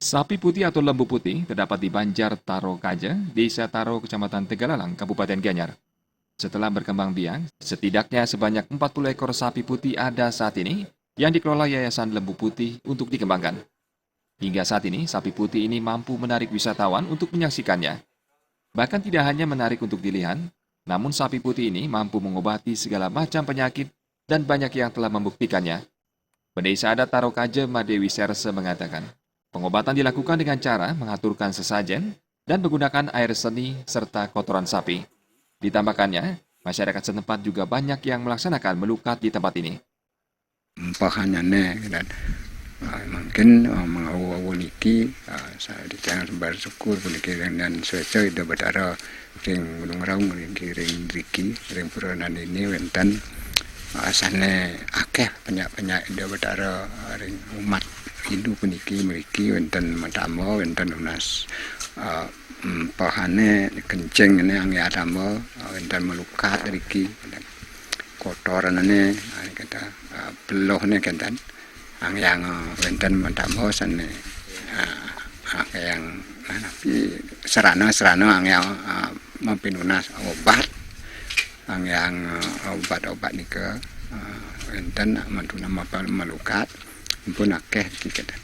Sapi putih atau lembu putih terdapat di Banjar Taro Kaja, Desa Taro, Kecamatan Tegalalang, Kabupaten Gianyar. Setelah berkembang biak, setidaknya sebanyak 40 ekor sapi putih ada saat ini yang dikelola Yayasan Lembu Putih untuk dikembangkan. Hingga saat ini, sapi putih ini mampu menarik wisatawan untuk menyaksikannya. Bahkan tidak hanya menarik untuk dilihat, namun sapi putih ini mampu mengobati segala macam penyakit dan banyak yang telah membuktikannya. Pendeta adat Tarokaje Madewi Serse mengatakan, pengobatan dilakukan dengan cara mengaturkan sesajen dan menggunakan air seni serta kotoran sapi. Ditambahkannya, masyarakat setempat juga banyak yang melaksanakan melukat di tempat ini. Pahanane dan mungkin mengawal iki saya ditanya bersyukur puniki dan sesuai ida betara ring gunung raung ring ring puranan ini wenten asane akeh banyak ida betara ring umat Hindu puniki mriki wenten madama wenten unas pahane kencing ini angi adama wenten melukat mriki kotoranane kata belohne kenten yang wenten madama sane yang napi serana yang mampinunas obat yang obat nika wenten mantuna melukat pun akeh kita.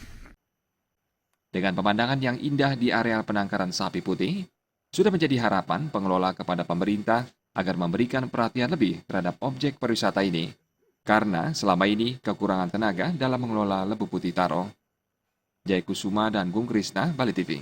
Dengan pemandangan yang indah di areal penangkaran sapi putih, sudah menjadi harapan pengelola kepada pemerintah agar memberikan perhatian lebih terhadap objek pariwisata ini, karena selama ini kekurangan tenaga dalam mengelola Lembu Putih Taro. Jai Kusuma dan Gung Krisna, Bali TV.